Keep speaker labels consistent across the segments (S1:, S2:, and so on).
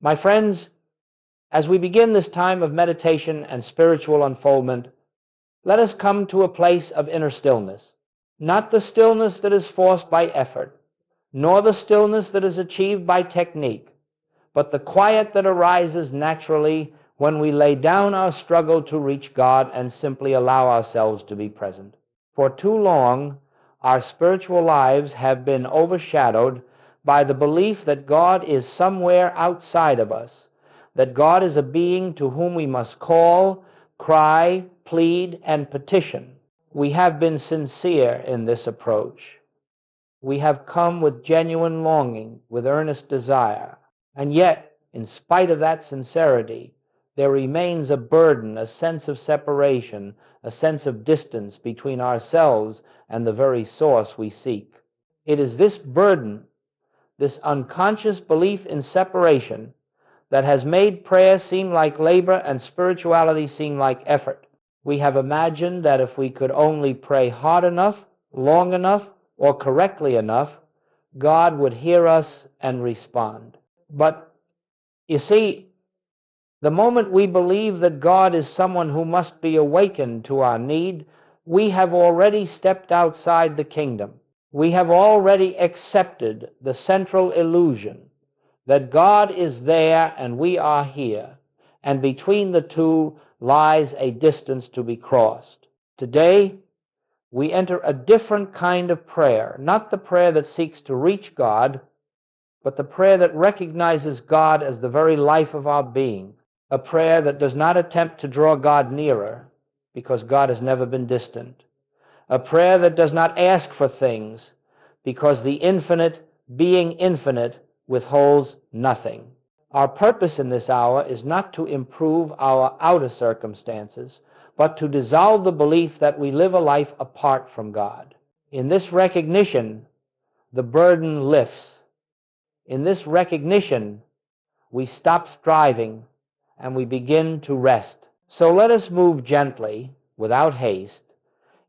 S1: My friends, as we begin this time of meditation and spiritual unfoldment, let us come to a place of inner stillness, not the stillness that is forced by effort, nor the stillness that is achieved by technique, but the quiet that arises naturally when we lay down our struggle to reach God and simply allow ourselves to be present. For too long, our spiritual lives have been overshadowed by the belief that God is somewhere outside of us, that God is a being to whom we must call, cry, plead, and petition. We have been sincere in this approach. We have come with genuine longing, with earnest desire, and yet, in spite of that sincerity, there remains a burden, a sense of separation, a sense of distance between ourselves and the very source we seek. It is this burden, this unconscious belief in separation, that has made prayer seem like labor and spirituality seem like effort. We have imagined that if we could only pray hard enough, long enough, or correctly enough, God would hear us and respond. But, you see, the moment we believe that God is someone who must be awakened to our need, we have already stepped outside the kingdom. We have already accepted the central illusion that God is there and we are here, and between the two lies a distance to be crossed. Today, we enter a different kind of prayer, not the prayer that seeks to reach God, but the prayer that recognizes God as the very life of our being, a prayer that does not attempt to draw God nearer, because God has never been distant, a prayer that does not ask for things, because the infinite, being infinite, withholds nothing. Our purpose in this hour is not to improve our outer circumstances, but to dissolve the belief that we live a life apart from God. In this recognition, the burden lifts. In this recognition, we stop striving and we begin to rest. So let us move gently, without haste,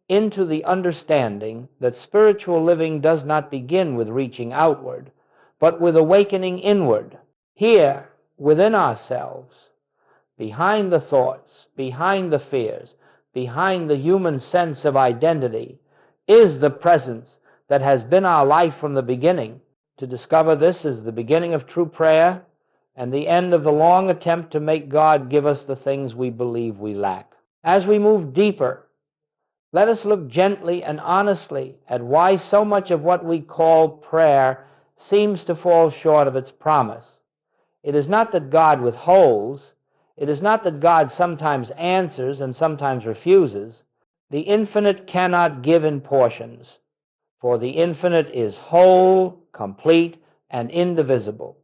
S1: into the understanding that spiritual living does not begin with reaching outward, but with awakening inward, here, within ourselves, behind the thoughts, behind the fears, behind the human sense of identity, is the presence that has been our life from the beginning. To discover this is the beginning of true prayer and the end of the long attempt to make God give us the things we believe we lack. As we move deeper, let us look gently and honestly at why so much of what we call prayer seems to fall short of its promise. It is not that God withholds. It is not that God sometimes answers and sometimes refuses. The infinite cannot give in portions, for the infinite is whole, complete, and indivisible.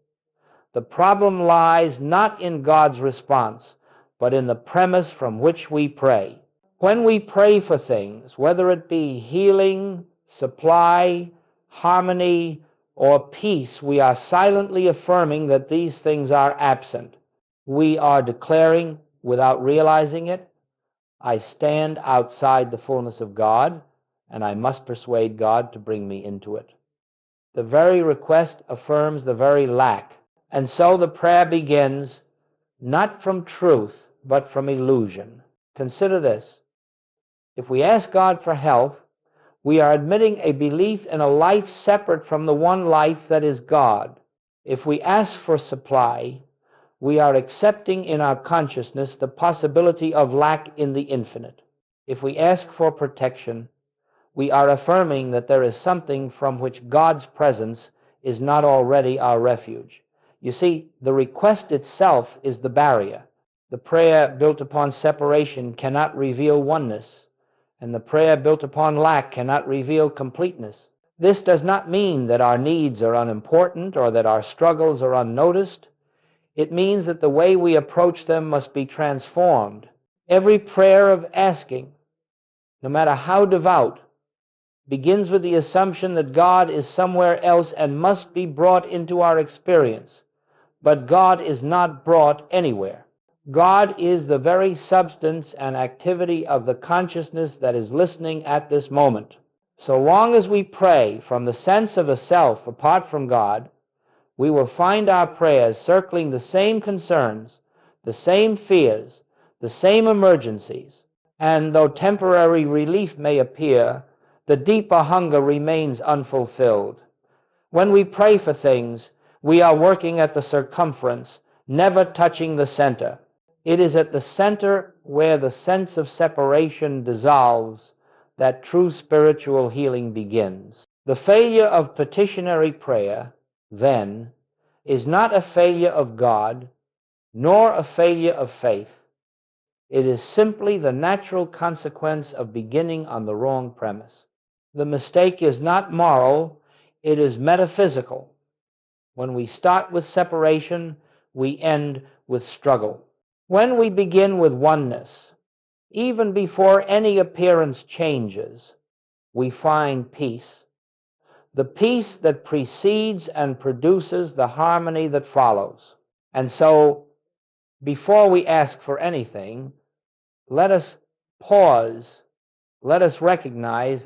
S1: The problem lies not in God's response, but in the premise from which we pray. When we pray for things, whether it be healing, supply, harmony, or peace, we are silently affirming that these things are absent. We are declaring, without realizing it, I stand outside the fullness of God, and I must persuade God to bring me into it. The very request affirms the very lack, and so the prayer begins not from truth, but from illusion. Consider this. If we ask God for health, we are admitting a belief in a life separate from the one life that is God. If we ask for supply, we are accepting in our consciousness the possibility of lack in the infinite. If we ask for protection, we are affirming that there is something from which God's presence is not already our refuge. You see, the request itself is the barrier. The prayer built upon separation cannot reveal oneness, and the prayer built upon lack cannot reveal completeness. This does not mean that our needs are unimportant or that our struggles are unnoticed. It means that the way we approach them must be transformed. Every prayer of asking, no matter how devout, begins with the assumption that God is somewhere else and must be brought into our experience. But God is not brought anywhere. God is the very substance and activity of the consciousness that is listening at this moment. So long as we pray from the sense of a self apart from God, we will find our prayers circling the same concerns, the same fears, the same emergencies, and though temporary relief may appear, the deeper hunger remains unfulfilled. When we pray for things, we are working at the circumference, never touching the center. It is at the center where the sense of separation dissolves that true spiritual healing begins. The failure of petitionary prayer, then, is not a failure of God, nor a failure of faith. It is simply the natural consequence of beginning on the wrong premise. The mistake is not moral, it is metaphysical. When we start with separation, we end with struggle. When we begin with oneness, even before any appearance changes, we find peace. The peace that precedes and produces the harmony that follows. And so, before we ask for anything, let us pause, let us recognize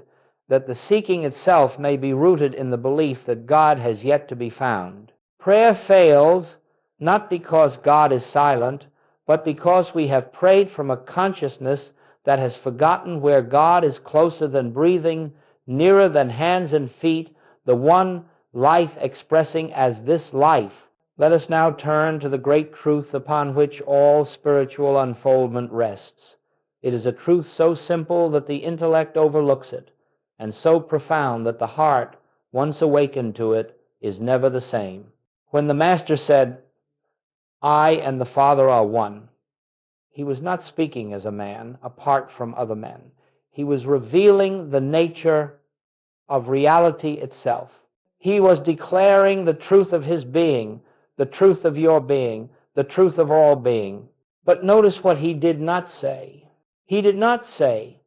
S1: that the seeking itself may be rooted in the belief that God has yet to be found. Prayer fails not because God is silent, but because we have prayed from a consciousness that has forgotten where God is closer than breathing, nearer than hands and feet, the one life expressing as this life. Let us now turn to the great truth upon which all spiritual unfoldment rests. It is a truth so simple that the intellect overlooks it, and so profound that the heart, once awakened to it, is never the same. When the Master said, "I and the Father are one," he was not speaking as a man apart from other men. He was revealing the nature of reality itself. He was declaring the truth of his being, the truth of your being, the truth of all being. But notice what he did not say. He did not say,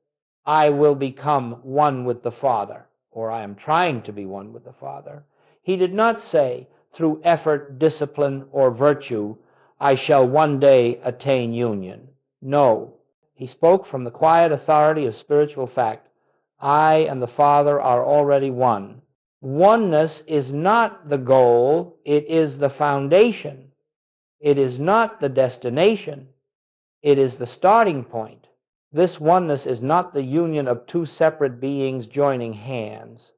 S1: "I will become one with the Father," or "I am trying to be one with the Father." He did not say, through effort, discipline, or virtue, "I shall one day attain union." No. He spoke from the quiet authority of spiritual fact. I and the Father are already one. Oneness is not the goal, it is the foundation. It is not the destination, it is the starting point. This oneness is not the union of two separate beings joining hands.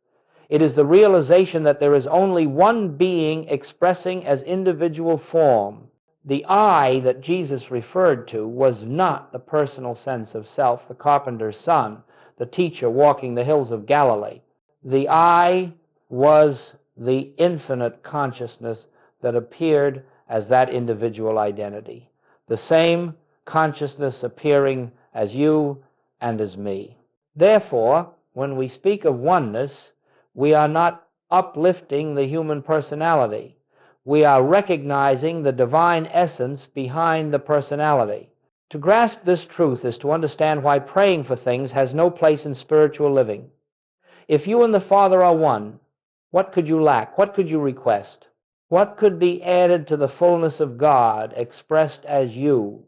S1: It is the realization that there is only one being expressing as individual form. The I that Jesus referred to was not the personal sense of self, the carpenter's son, the teacher walking the hills of Galilee. The I was the infinite consciousness that appeared as that individual identity. The same consciousness appearing as you and as me. Therefore, when we speak of oneness, we are not uplifting the human personality. We are recognizing the divine essence behind the personality. To grasp this truth is to understand why praying for things has no place in spiritual living. If you and the Father are one, what could you lack? What could you request? What could be added to the fullness of God expressed as you?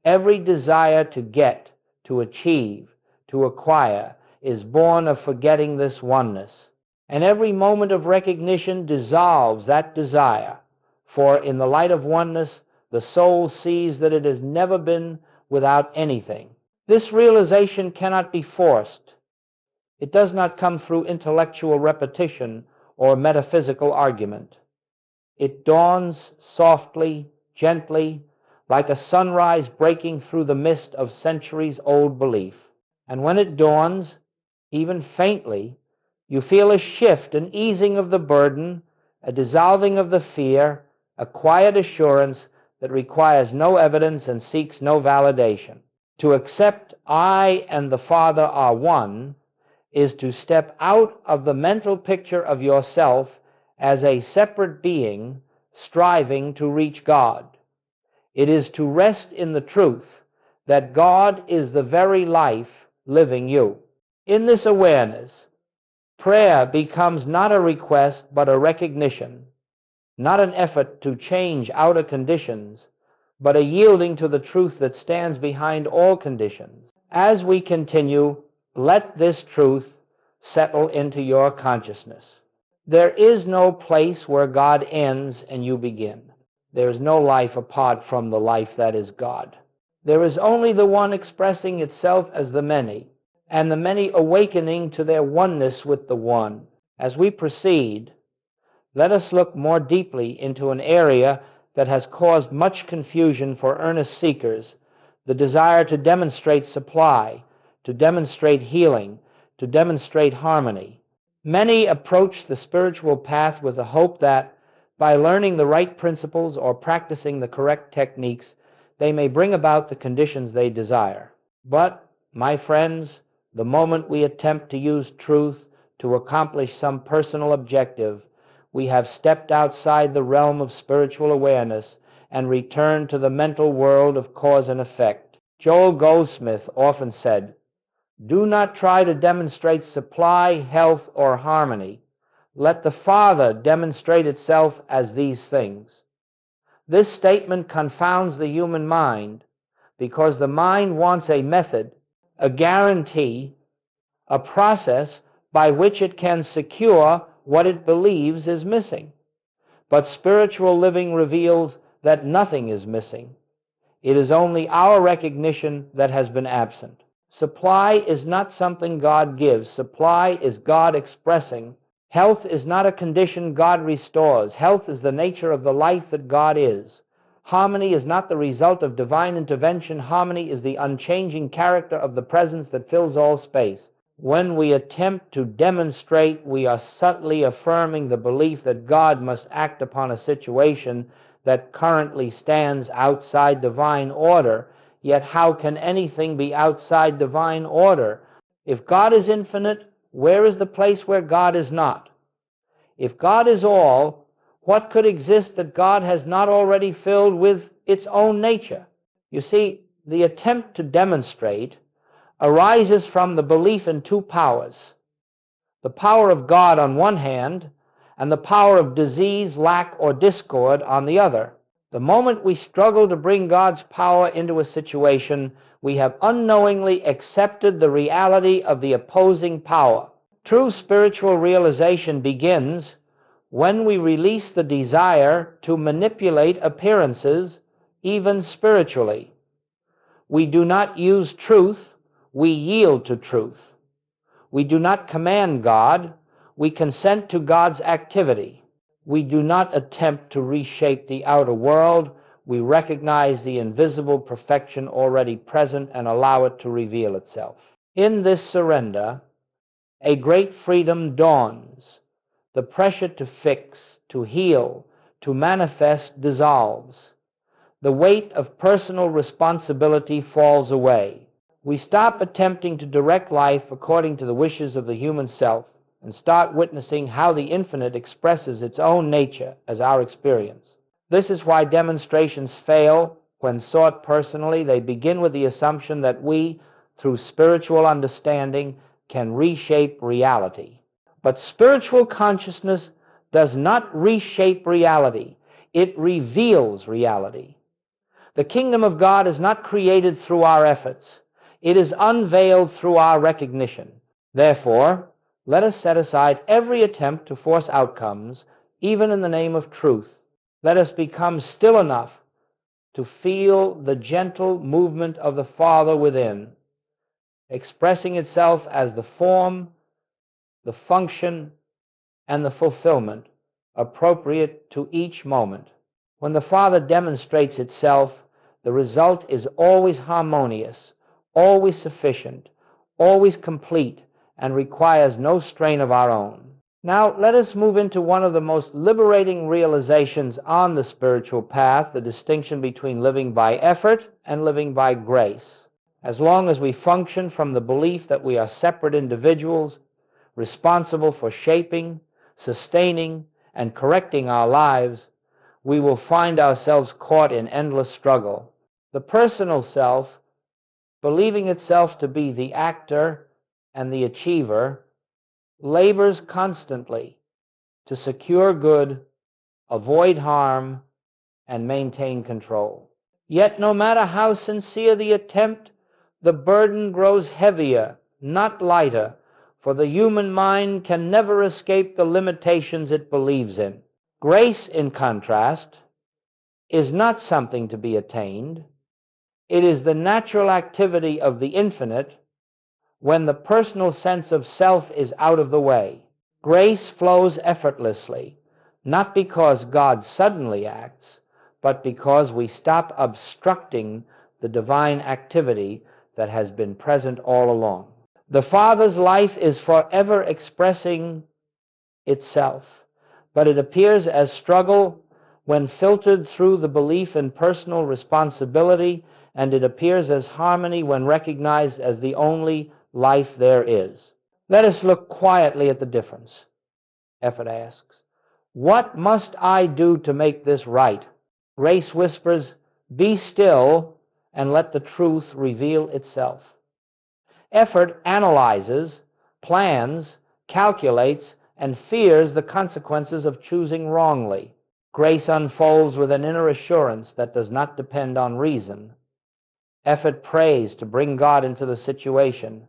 S1: Every desire to get, to achieve, to acquire is born of forgetting this oneness. And every moment of recognition dissolves that desire, for in the light of oneness, the soul sees that it has never been without anything. This realization cannot be forced. It does not come through intellectual repetition or metaphysical argument. It dawns softly, gently, like a sunrise breaking through the mist of centuries-old belief. And when it dawns, even faintly, you feel a shift, an easing of the burden, a dissolving of the fear, a quiet assurance that requires no evidence and seeks no validation. To accept I and the Father are one is to step out of the mental picture of yourself as a separate being striving to reach God. It is to rest in the truth that God is the very life living you. In this awareness, prayer becomes not a request but a recognition, not an effort to change outer conditions, but a yielding to the truth that stands behind all conditions. As we continue, let this truth settle into your consciousness. There is no place where God ends and you begin. There is no life apart from the life that is God. There is only the one expressing itself as the many, and the many awakening to their oneness with the one. As we proceed, let us look more deeply into an area that has caused much confusion for earnest seekers, the desire to demonstrate supply, to demonstrate healing, to demonstrate harmony. Many approach the spiritual path with the hope that, by learning the right principles or practicing the correct techniques, they may bring about the conditions they desire. But, my friends, the moment we attempt to use truth to accomplish some personal objective, we have stepped outside the realm of spiritual awareness and returned to the mental world of cause and effect. Joel Goldsmith often said, "Do not try to demonstrate supply, health, or harmony. Let the Father demonstrate itself as these things." This statement confounds the human mind because the mind wants a method, a guarantee, a process by which it can secure what it believes is missing. But spiritual living reveals that nothing is missing. It is only our recognition that has been absent. Supply is not something God gives. Supply is God expressing. Health is not a condition God restores. Health is the nature of the life that God is. Harmony is not the result of divine intervention. Harmony is the unchanging character of the presence that fills all space. When we attempt to demonstrate, we are subtly affirming the belief that God must act upon a situation that currently stands outside divine order. Yet how can anything be outside divine order? If God is infinite, where is the place where God is not? If God is all, what could exist that God has not already filled with its own nature? You see, the attempt to demonstrate arises from the belief in two powers, the power of God on one hand, and the power of disease, lack, or discord on the other. The moment we struggle to bring God's power into a situation, we have unknowingly accepted the reality of the opposing power. True spiritual realization begins when we release the desire to manipulate appearances, even spiritually. We do not use truth, we yield to truth. We do not command God, we consent to God's activity. We do not attempt to reshape the outer world, we recognize the invisible perfection already present and allow it to reveal itself. In this surrender, a great freedom dawns. The pressure to fix, to heal, to manifest dissolves. The weight of personal responsibility falls away. We stop attempting to direct life according to the wishes of the human self and start witnessing how the infinite expresses its own nature as our experience. This is why demonstrations fail when sought personally. They begin with the assumption that we, through spiritual understanding, can reshape reality. But spiritual consciousness does not reshape reality. It reveals reality. The kingdom of God is not created through our efforts. It is unveiled through our recognition. Therefore, let us set aside every attempt to force outcomes, even in the name of truth. Let us become still enough to feel the gentle movement of the Father within, expressing itself as the form, the function, and the fulfillment appropriate to each moment. When the Father demonstrates itself, the result is always harmonious, always sufficient, always complete, and requires no strain of our own. Now, let us move into one of the most liberating realizations on the spiritual path, the distinction between living by effort and living by grace. As long as we function from the belief that we are separate individuals, responsible for shaping, sustaining, and correcting our lives, we will find ourselves caught in endless struggle. The personal self, believing itself to be the actor and the achiever, labors constantly to secure good, avoid harm, and maintain control. Yet no matter how sincere the attempt, the burden grows heavier, not lighter, for the human mind can never escape the limitations it believes in. Grace, in contrast, is not something to be attained. It is the natural activity of the infinite when the personal sense of self is out of the way. Grace flows effortlessly, not because God suddenly acts, but because we stop obstructing the divine activity that has been present all along. The Father's life is forever expressing itself, but it appears as struggle when filtered through the belief in personal responsibility, and it appears as harmony when recognized as the only life there is. Let us look quietly at the difference. Effort asks, "What must I do to make this right?" Grace whispers, "Be still and let the truth reveal itself." Effort analyzes, plans, calculates, and fears the consequences of choosing wrongly. Grace unfolds with an inner assurance that does not depend on reason. Effort prays to bring God into the situation.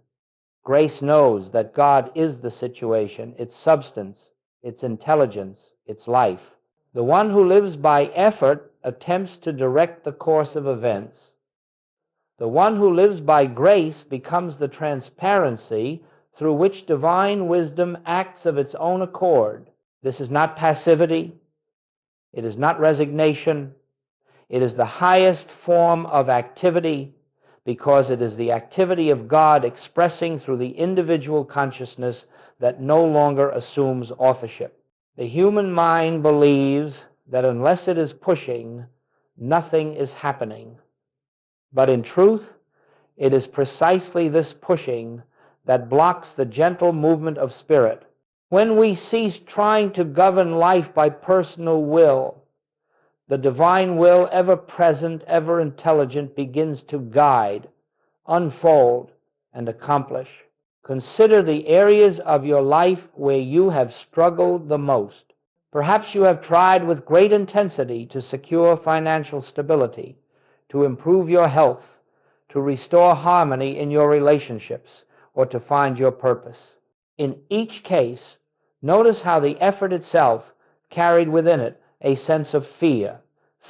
S1: Grace knows that God is the situation, its substance, its intelligence, its life. The one who lives by effort attempts to direct the course of events. The one who lives by grace becomes the transparency through which divine wisdom acts of its own accord. This is not passivity. It is not resignation. It is the highest form of activity, because it is the activity of God expressing through the individual consciousness that no longer assumes authorship. The human mind believes that unless it is pushing, nothing is happening. But in truth, it is precisely this pushing that blocks the gentle movement of spirit. When we cease trying to govern life by personal will, the divine will, ever present, ever intelligent, begins to guide, unfold, and accomplish. Consider the areas of your life where you have struggled the most. Perhaps you have tried with great intensity to secure financial stability, to improve your health, to restore harmony in your relationships, or to find your purpose. In each case, notice how the effort itself carried within it a sense of fear,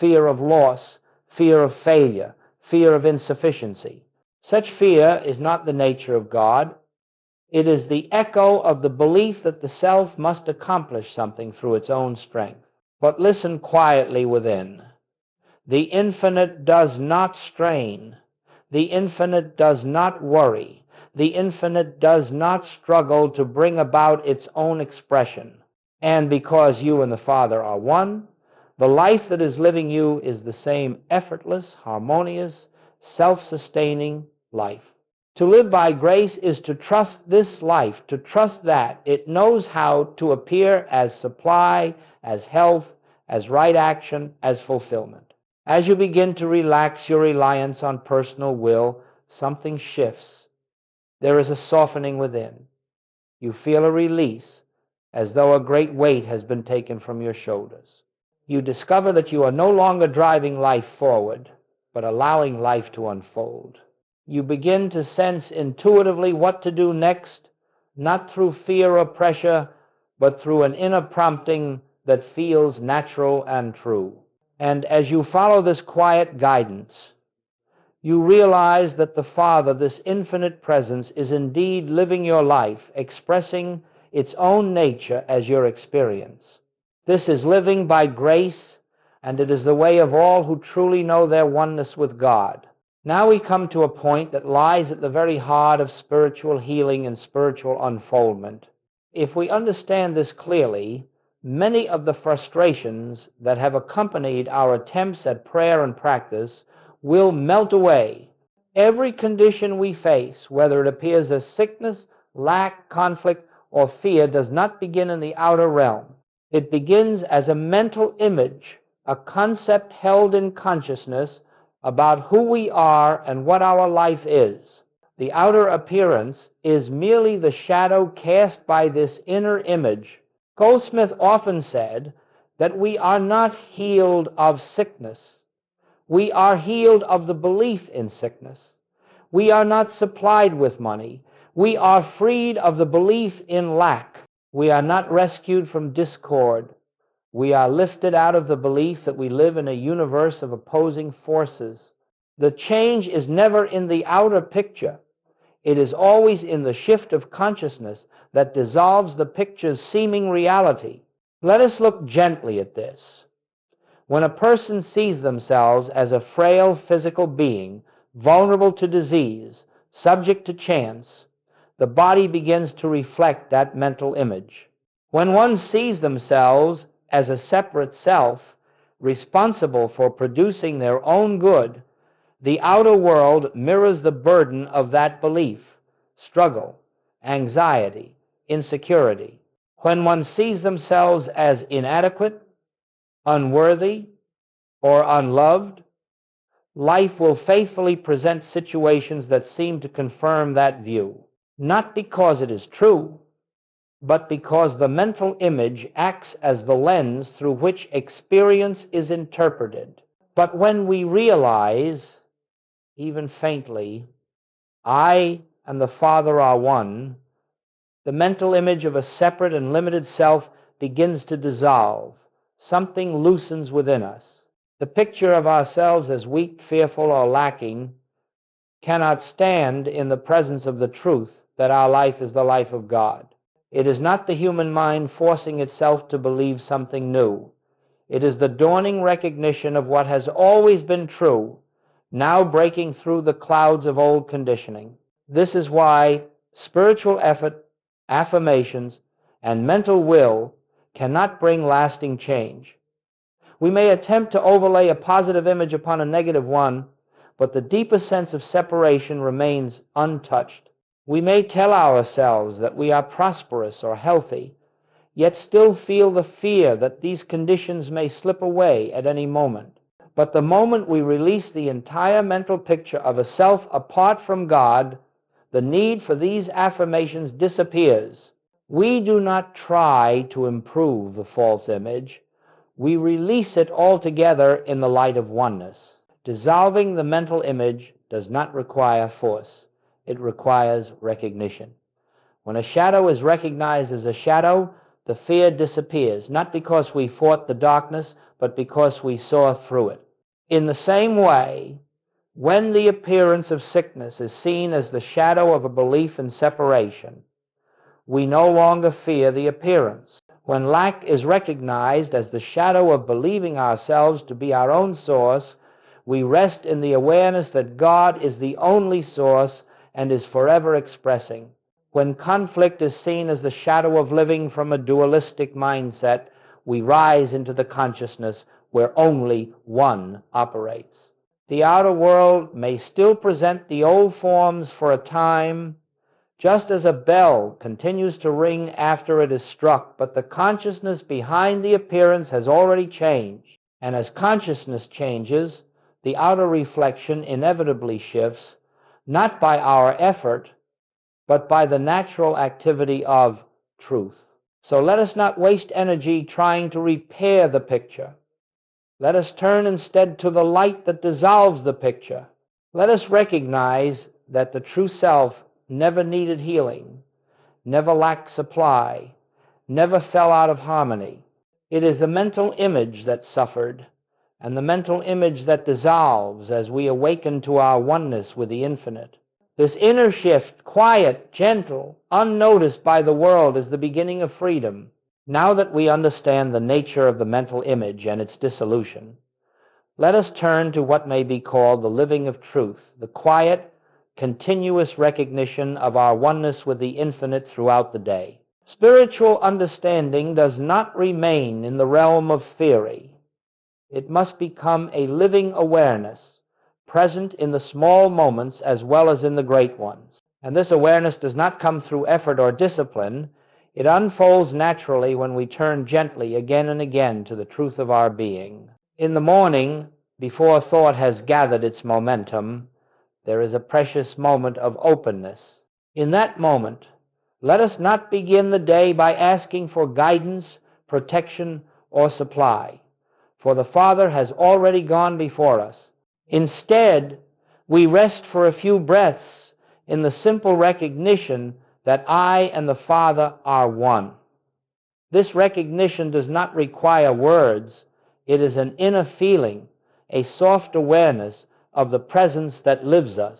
S1: fear of loss, fear of failure, fear of insufficiency. Such fear is not the nature of God. It is the echo of the belief that the self must accomplish something through its own strength. But listen quietly within. The infinite does not strain. The infinite does not worry. The infinite does not struggle to bring about its own expression. And because you and the Father are one, the life that is living you is the same effortless, harmonious, self-sustaining life. To live by grace is to trust this life, to trust that it knows how to appear as supply, as health, as right action, as fulfillment. As you begin to relax your reliance on personal will, something shifts. There is a softening within. You feel a release, as though a great weight has been taken from your shoulders. You discover that you are no longer driving life forward, but allowing life to unfold. You begin to sense intuitively what to do next, not through fear or pressure, but through an inner prompting that feels natural and true. And as you follow this quiet guidance, you realize that the Father, this infinite presence, is indeed living your life, expressing its own nature as your experience. This is living by grace, and it is the way of all who truly know their oneness with God. Now we come to a point that lies at the very heart of spiritual healing and spiritual unfoldment. If we understand this clearly, many of the frustrations that have accompanied our attempts at prayer and practice will melt away. Every condition we face, whether it appears as sickness, lack, conflict, or fear, does not begin in the outer realm. It begins as a mental image, a concept held in consciousness about who we are and what our life is. The outer appearance is merely the shadow cast by this inner image. Goldsmith often said that we are not healed of sickness. We are healed of the belief in sickness. We are not supplied with money. We are freed of the belief in lack. We are not rescued from discord. We are lifted out of the belief that we live in a universe of opposing forces. The change is never in the outer picture. It is always in the shift of consciousness that dissolves the picture's seeming reality. Let us look gently at this. When a person sees themselves as a frail physical being, vulnerable to disease, subject to chance, the body begins to reflect that mental image. When one sees themselves as a separate self, responsible for producing their own good, the outer world mirrors the burden of that belief, struggle, anxiety, insecurity. When one sees themselves as inadequate, unworthy, or unloved, life will faithfully present situations that seem to confirm that view, not because it is true, but because the mental image acts as the lens through which experience is interpreted. But when we realize, even faintly, I and the Father are one, the mental image of a separate and limited self begins to dissolve. Something loosens within us. The picture of ourselves as weak, fearful, or lacking cannot stand in the presence of the truth that our life is the life of God. It is not the human mind forcing itself to believe something new. It is the dawning recognition of what has always been true, now breaking through the clouds of old conditioning. This is why spiritual effort, affirmations, and mental will cannot bring lasting change. We may attempt to overlay a positive image upon a negative one, but the deepest sense of separation remains untouched. We may tell ourselves that we are prosperous or healthy, yet still feel the fear that these conditions may slip away at any moment. But the moment we release the entire mental picture of a self apart from God, the need for these affirmations disappears. We do not try to improve the false image. We release it altogether in the light of oneness. Dissolving the mental image does not require force. It requires recognition. When a shadow is recognized as a shadow, the fear disappears, not because we fought the darkness, but because we saw through it. In the same way, when the appearance of sickness is seen as the shadow of a belief in separation, we no longer fear the appearance. When lack is recognized as the shadow of believing ourselves to be our own source, we rest in the awareness that God is the only source and is forever expressing. When conflict is seen as the shadow of living from a dualistic mindset, we rise into the consciousness where only one operates. The outer world may still present the old forms for a time, just as a bell continues to ring after it is struck, but the consciousness behind the appearance has already changed. And as consciousness changes, the outer reflection inevitably shifts, not by our effort, but by the natural activity of truth. So let us not waste energy trying to repair the picture. Let us turn instead to the light that dissolves the picture. Let us recognize that the true self never needed healing, never lacked supply, never fell out of harmony. It is the mental image that suffered, and the mental image that dissolves as we awaken to our oneness with the infinite. This inner shift, quiet, gentle, unnoticed by the world, is the beginning of freedom. Now that we understand the nature of the mental image and its dissolution, let us turn to what may be called the living of truth, the quiet, continuous recognition of our oneness with the infinite throughout the day. Spiritual understanding does not remain in the realm of theory. It must become a living awareness, present in the small moments as well as in the great ones. And this awareness does not come through effort or discipline. It unfolds naturally when we turn gently again and again to the truth of our being. In the morning, before thought has gathered its momentum, there is a precious moment of openness. In that moment, let us not begin the day by asking for guidance, protection, or supply, for the Father has already gone before us. Instead, we rest for a few breaths in the simple recognition that I and the Father are one. This recognition does not require words. It is an inner feeling, a soft awareness of the presence that lives us.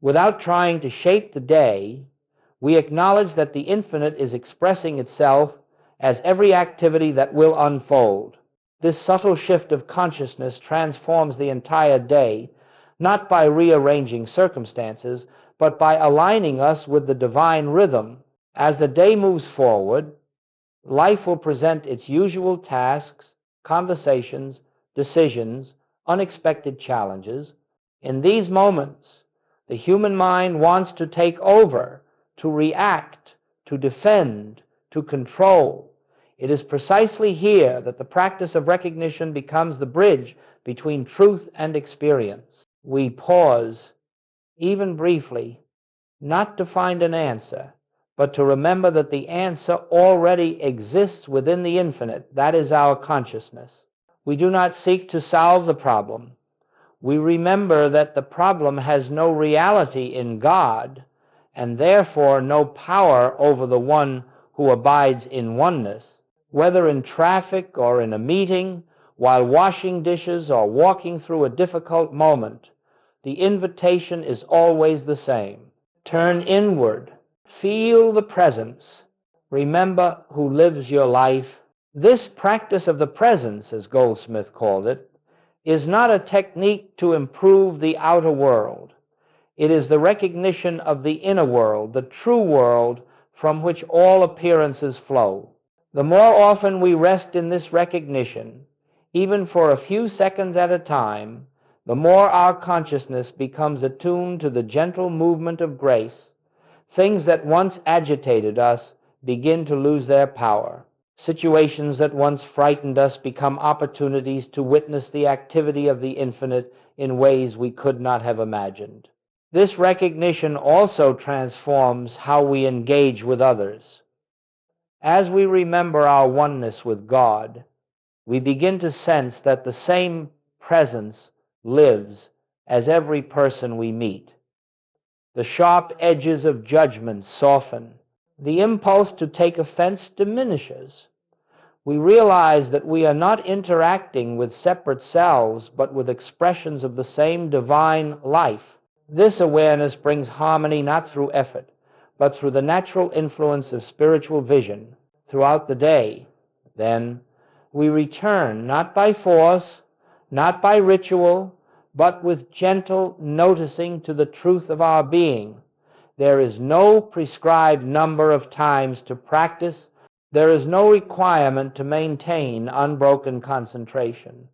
S1: Without trying to shape the day, we acknowledge that the infinite is expressing itself as every activity that will unfold. This subtle shift of consciousness transforms the entire day, not by rearranging circumstances, but by aligning us with the divine rhythm. As the day moves forward, life will present its usual tasks, conversations, decisions, unexpected challenges. In these moments, the human mind wants to take over, to react, to defend, to control. It is precisely here that the practice of recognition becomes the bridge between truth and experience. We pause, even briefly, not to find an answer, but to remember that the answer already exists within the infinite. That is our consciousness. We do not seek to solve the problem. We remember that the problem has no reality in God, and therefore no power over the one who abides in oneness. Whether in traffic or in a meeting, while washing dishes or walking through a difficult moment, the invitation is always the same. Turn inward. Feel the presence. Remember who lives your life. This practice of the presence, as Goldsmith called it, is not a technique to improve the outer world. It is the recognition of the inner world, the true world from which all appearances flow. The more often we rest in this recognition, even for a few seconds at a time, the more our consciousness becomes attuned to the gentle movement of grace. Things that once agitated us begin to lose their power. Situations that once frightened us become opportunities to witness the activity of the infinite in ways we could not have imagined. This recognition also transforms how we engage with others. As we remember our oneness with God, we begin to sense that the same presence lives as every person we meet. The sharp edges of judgment soften. The impulse to take offense diminishes. We realize that we are not interacting with separate selves, but with expressions of the same divine life. This awareness brings harmony not through effort, but through the natural influence of spiritual vision throughout the day. Then we return not by force, not by ritual, but with gentle noticing to the truth of our being. There is no prescribed number of times to practice. There is no requirement to maintain unbroken concentration.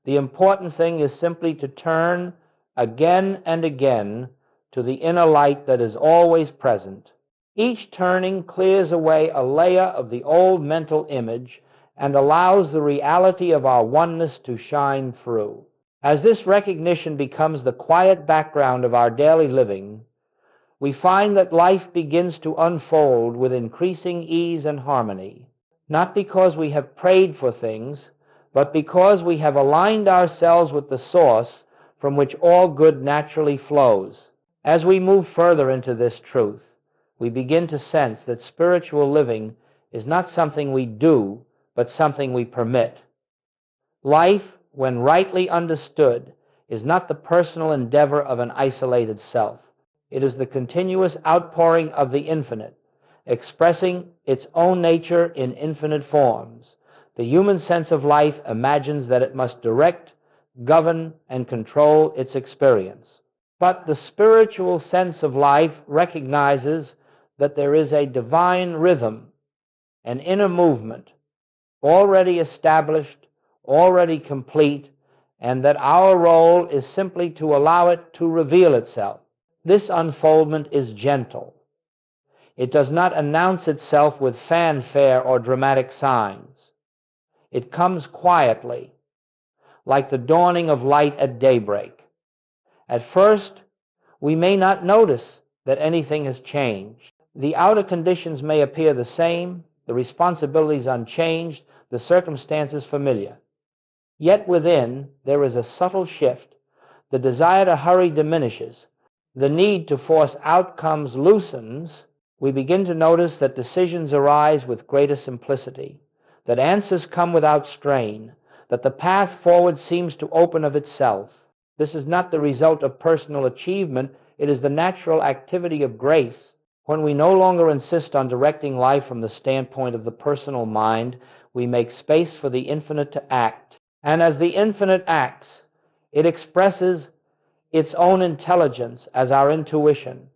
S1: The important thing is simply to turn again and again to the inner light that is always present. Each turning clears away a layer of the old mental image and allows the reality of our oneness to shine through. As this recognition becomes the quiet background of our daily living, we find that life begins to unfold with increasing ease and harmony, not because we have prayed for things, but because we have aligned ourselves with the source from which all good naturally flows. As we move further into this truth, we begin to sense that spiritual living is not something we do, but something we permit. Life, when rightly understood, is not the personal endeavor of an isolated self. It is the continuous outpouring of the infinite, expressing its own nature in infinite forms. The human sense of life imagines that it must direct, govern, and control its experience. But the spiritual sense of life recognizes that there is a divine rhythm, an inner movement, already established, already complete, and that our role is simply to allow it to reveal itself. This unfoldment is gentle. It does not announce itself with fanfare or dramatic signs. It comes quietly, like the dawning of light at daybreak. At first, we may not notice that anything has changed. The outer conditions may appear the same, the responsibilities unchanged, the circumstances familiar. Yet within, there is a subtle shift. The desire to hurry diminishes. the need to force outcomes loosens, we begin to notice that decisions arise with greater simplicity, that answers come without strain, that the path forward seems to open of itself. This is not the result of personal achievement, it is the natural activity of grace. When we no longer insist on directing life from the standpoint of the personal mind, we make space for the infinite to act. And as the infinite acts, it expresses its own intelligence as our intuition,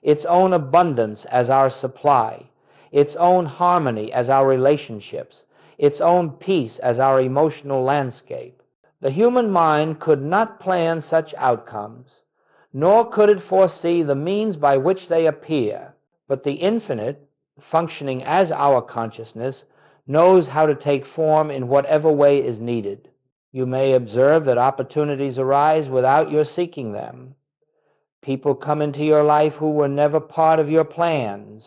S1: its own abundance as our supply, its own harmony as our relationships, its own peace as our emotional landscape. The human mind could not plan such outcomes, nor could it foresee the means by which they appear, but the infinite, functioning as our consciousness, knows how to take form in whatever way is needed. You may observe that opportunities arise without your seeking them. People come into your life who were never part of your plans.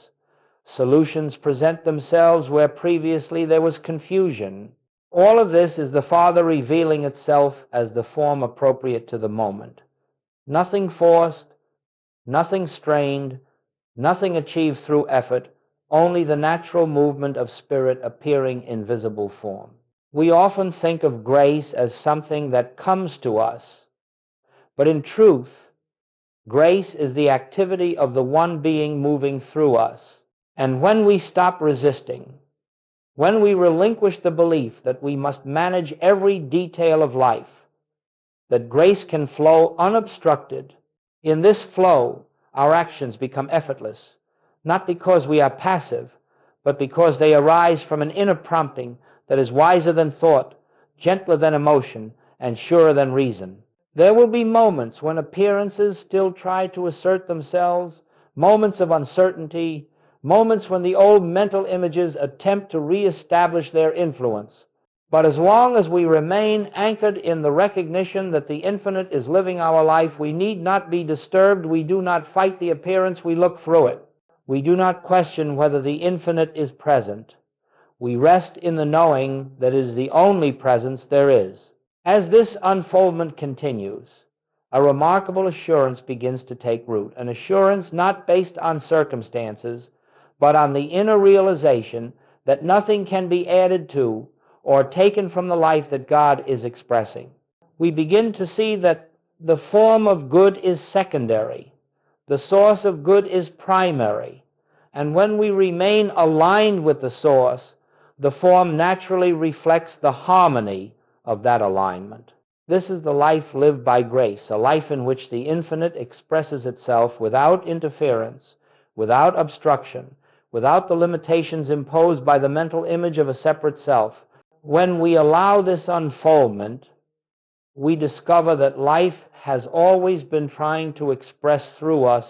S1: Solutions present themselves where previously there was confusion. All of this is the Father revealing itself as the form appropriate to the moment. Nothing forced, nothing strained, nothing achieved through effort, only the natural movement of spirit appearing in visible form. We often think of grace as something that comes to us, but in truth, grace is the activity of the one being moving through us. And when we stop resisting, when we relinquish the belief that we must manage every detail of life, that grace can flow unobstructed, in this flow, our actions become effortless, not because we are passive, but because they arise from an inner prompting that is wiser than thought, gentler than emotion, and surer than reason. There will be moments when appearances still try to assert themselves, moments of uncertainty, moments when the old mental images attempt to reestablish their influence. But as long as we remain anchored in the recognition that the infinite is living our life, we need not be disturbed. We do not fight the appearance, we look through it. We do not question whether the infinite is present. We rest in the knowing that it is the only presence there is. As this unfoldment continues, a remarkable assurance begins to take root, an assurance not based on circumstances, but on the inner realization that nothing can be added to or taken from the life that God is expressing. We begin to see that the form of good is secondary, the source of good is primary, and when we remain aligned with the source, the form naturally reflects the harmony of that alignment. This is the life lived by grace, a life in which the infinite expresses itself without interference, without obstruction, without the limitations imposed by the mental image of a separate self. When we allow this unfoldment, we discover that life has always been trying to express through us,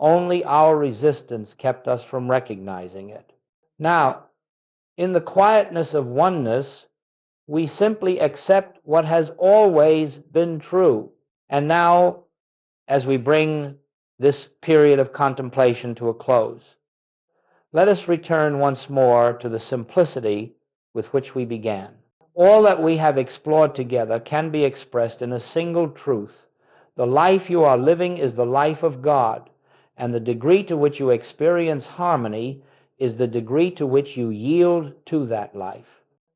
S1: only our resistance kept us from recognizing it. Now, in the quietness of oneness, we simply accept what has always been true. And now, as we bring this period of contemplation to a close, let us return once more to the simplicity with which we began. All that we have explored together can be expressed in a single truth. The life you are living is the life of God, and the degree to which you experience harmony is the degree to which you yield to that life.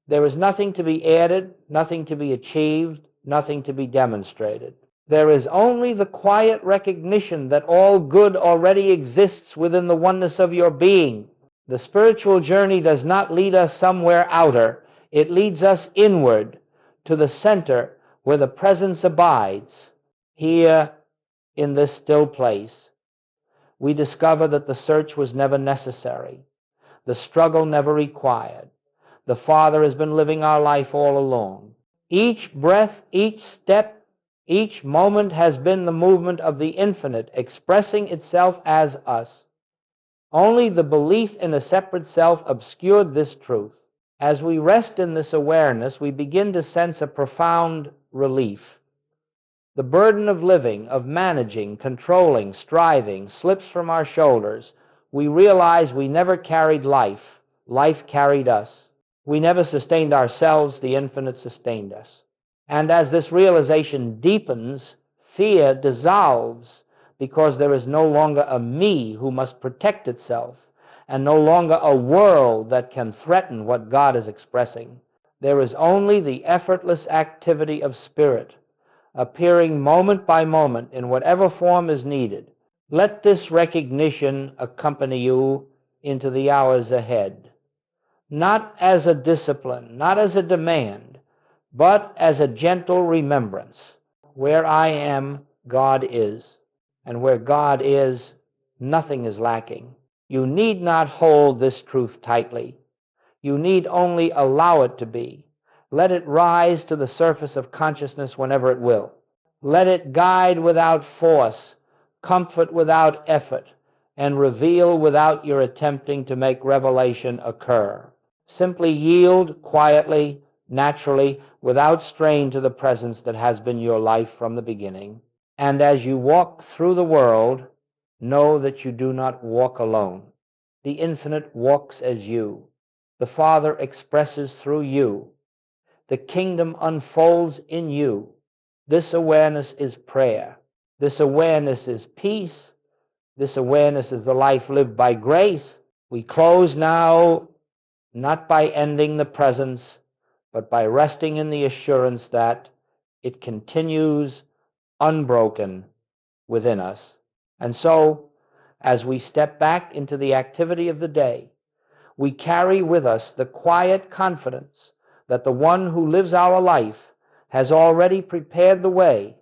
S1: There is nothing to be added, nothing to be achieved, nothing to be demonstrated. There is only the quiet recognition that all good already exists within the oneness of your being. The spiritual journey does not lead us somewhere outer. It leads us inward to the center where the presence abides. Here, in this still place, we discover that the search was never necessary, the struggle never required. The Father has been living our life all along. Each breath, each step, each moment has been the movement of the infinite expressing itself as us. Only the belief in a separate self obscured this truth. As we rest in this awareness, we begin to sense a profound relief. The burden of living, of managing, controlling, striving, slips from our shoulders. We realize we never carried life. Life carried us. We never sustained ourselves. The infinite sustained us. And as this realization deepens, fear dissolves, because there is no longer a me who must protect itself, and no longer a world that can threaten what God is expressing. There is only the effortless activity of spirit, appearing moment by moment in whatever form is needed. Let this recognition accompany you into the hours ahead, not as a discipline, not as a demand, but as a gentle remembrance. Where I am, God is, and where God is, nothing is lacking. You need not hold this truth tightly. You need only allow it to be. Let it rise to the surface of consciousness whenever it will. Let it guide without force, comfort without effort, and reveal without your attempting to make revelation occur. Simply yield quietly, naturally, without strain to the presence that has been your life from the beginning. And as you walk through the world, know that you do not walk alone. The infinite walks as you. The Father expresses through you. The kingdom unfolds in you. This awareness is prayer. This awareness is peace. This awareness is the life lived by grace. We close now not by ending the presence, but by resting in the assurance that it continues unbroken within us. And so, as we step back into the activity of the day, we carry with us the quiet confidence that the one who lives our life has already prepared the way